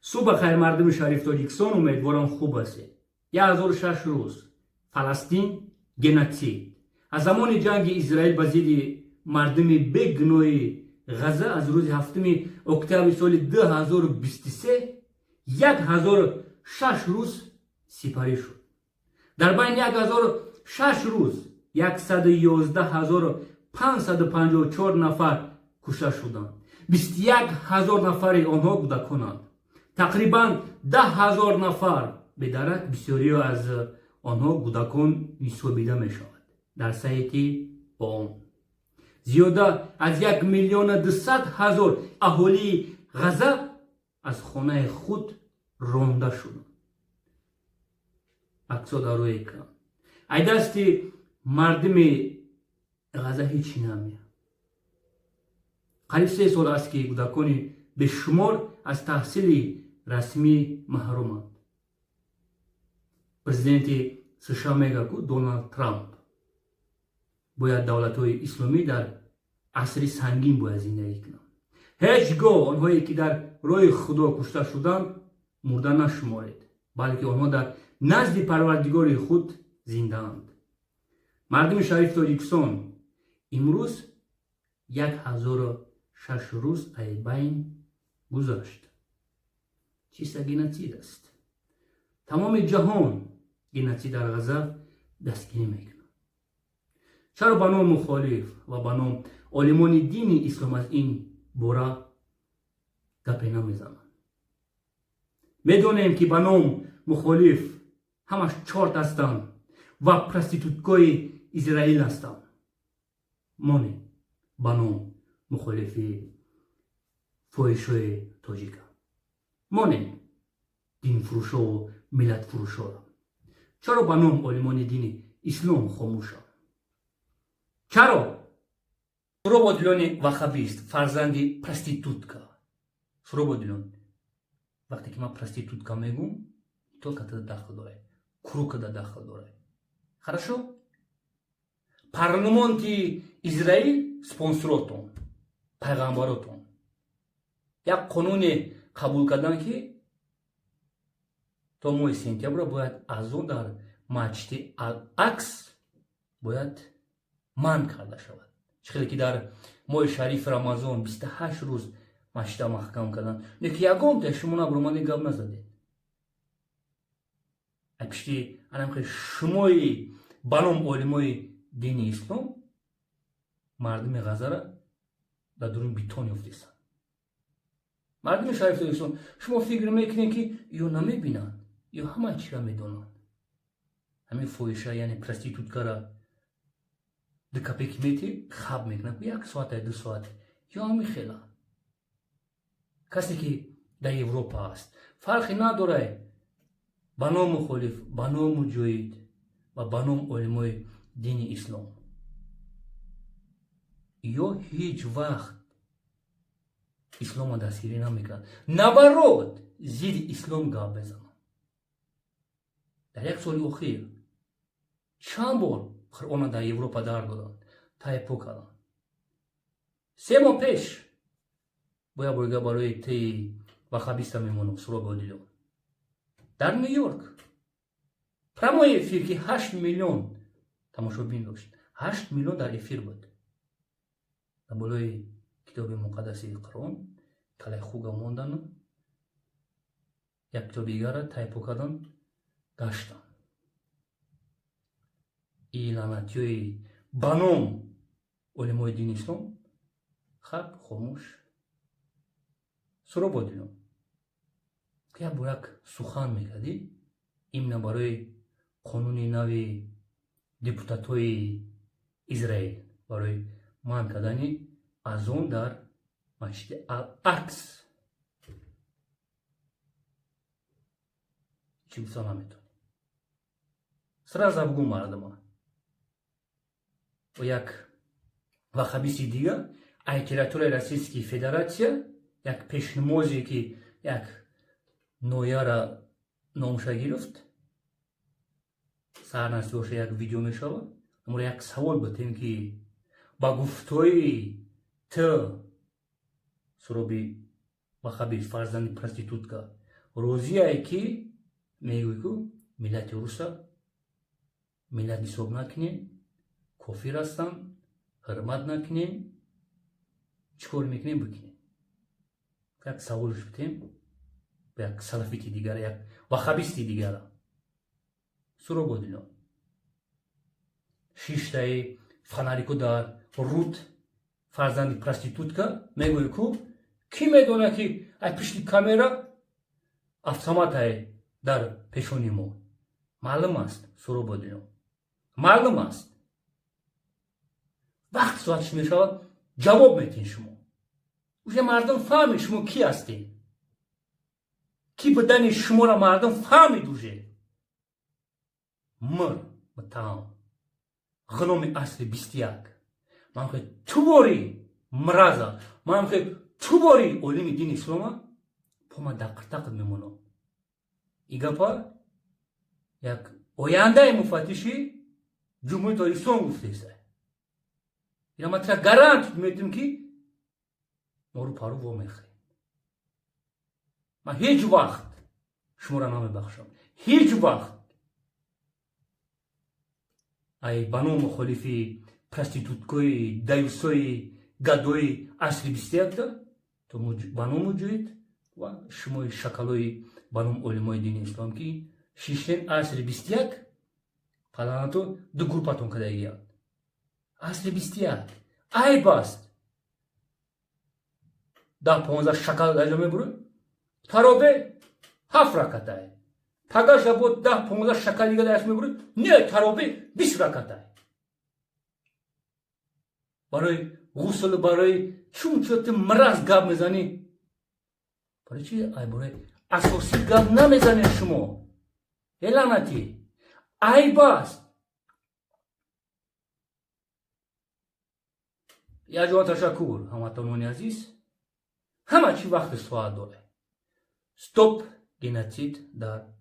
صبح خیر مردم شریف تاجیکستان امیدوارم خوب هستید. 1006 روز فلسطین گنوسید. از زمان جنگ اسرائیل با ضد مردم بیگناه غزه از روز 7 اکتبر سال 2023 1006 روز سپری شد. در بین 1006 روز 111,554 نفر کشته شدند. 21,000 نفر آنها کودکانند. تقریبا 10,000 نفر به درک بسیاری از آنها کودکان حسابیده می شود. در سایت OON زیاده از 1,200,000 اهالی غزه از خانه خود رانده شدند. عکس‌ها در روی اکران. ای دستی مردم غزه هیچی نمیاد. قریب 3 سال است که کودکان به شمار از تحصیل رسمی محرومند. پرزیدنت США میگه که دونالد ترامپ باید دولت‌های اسلامی در عصر سنگین باید زندگی کنند. هیچگاه آنهایی که در راه خدا کشته شدند مرده نشمارید، بلکه آنها در نزد پروردگار خود زنده اند. مردم شریف تاجیکستان امروز 1006 روز از بین گذشت. چیست گنوسید است؟ تمام جهان گنوسید در غزه دستگیری میکنند. چرا به نام مخالف و به نام عالمان دین اسلام از این باره گپی نمیزنند؟ میدانیم که به نام مخالف همش چارت هستند و پرستیتوتکای اسرائیل هستند. مانه به نام مخالف فاحشای تاجیکا، مانه دین فروشا و ملت فروشا. چرا به نام عالمان دین اسلام خاموشند؟ چرا؟ سروبادلون وخابیست فرزند پرستیتوتکا. سروبادلون وقتی که من پرستیتوتکا میگم تو کتا داخل داره، کروک داخل داره. хорошо؟ پارلمانتی اسرائیل سپانسراتون، پیغمبراتون یک قانون قبول کردن که تا ماه سپتامبر باید از اون در مسجد الاقصی باید منع کرده شود. چخیلی که در ماه شریف رمضان 28 روز مسجد محکم کردن، لیکن یگام تا شما نبرومانی گپ نزدید. ای پشتی انم که شمای بانم علمای دین اسلام مردم غزه را در درون بیتون افتیدن. مردم شریف تاجیکستان شما فکر میکنید که یا نمیبینند یا همه چی را میدونند. همین فوحشه یعنی پرستیتوتکا را دکپی که میتی خواب میکنند 1 ساعت 2 ساعت یا میخیلند. کسی که در اروپا است فرقی نداره به نام مخالف، به نام مجاهد و به نام علمای دین اسلام یا هیچ وقت اسلام را دستگیری نمیکنند. نبرد زیر اسلام گپ بزنند. در 1 سال اخیر چند بار قرآن در اروپا در دادند، تایپ کردند. 3 ماه پیش باید برگه برای تی وخابیست میمونم سروبادلون در نیویورک پرمای افیر که 8 میلیون تماشابین داشت. 8 میلیون در افیر بود. در بالای کتاب مقدس قرآن کلای خوگا موندن، یک کتاب دیگر را تایپ کردن گشتن. این لعنتیای بانام علمای دین اسلام خب خاموش. سروبادلون که برک سخن میکردی این برای قانون نوی دپوتاتای اسرائیل برای منع کردن از اون در مسجد الاقصی چی بسا نمیتونی سراز بگو مردم و یک وخابیستی دیگه ایتراتور روسیسکی فدراسیا یک پیشنمازی که یک نویا را نامش گرفت سرنست باشه یک ویدیو میشود. اما یک سوال بتیم که با گفتوی تو سروبی وخابیس فرزند پرستیتوتکا روزیه که میگوی که ملت روسا ملت حساب نکنین، کافر هستن، حرمت نکنین، چیکار میکنین بکنین. یک سوالش بتیم به یک سلفیتی دیگر، یک وخابیستی دیگر سورو بودینو شیشتای فناریکو در رود فرزندی پرستیتوتکا میگوی که کی میدونه که ای پشتی کامera автоматای در پیشونی ما معلوم است. سورو بودینو معلوم است. وقت سوالش میشود جواب میتین شما. اوشه مردم فهمی شما کی هستین، کی بدن شما را مردم فهمید. اوشه متام غنوم اصل 21 من که تو باری مرازا، من که تو باری علم دین اسلام پما دقت میمونم. ایگا پا یک آینده مفتشی جمهوری اسلام گفته است. اینا ما ترا گارانت میتونیم که مورو پارو و میخریم. ما هیچ وقت شما را نمیبخشم، هیچ وقت. ای بانو مخالفی پرستیتوتکوی دایوسوی گادوی اصلی 21 تو بانو موجود و شما شکلوی بانو علمای دین اسلام کی شیشتن اصلی 21 فلان تو دو گروپاتون کدایی اصلی 21 ای باست ده 15 شکل داجمه برو تارابه 7 رکعتای پگاه شب 10 15 شکل دیگه داشت میبرد نه تارابه 20 رکعتای برای غسل برای چون چوت مرز گاب میزنی برای چی ای برای اساسی گاب نمیزنی شما لعنتی ای باست. یا جوان تشکر هموطنان عزیز. همه چی وقت سوال داره. ستوب گنوسید در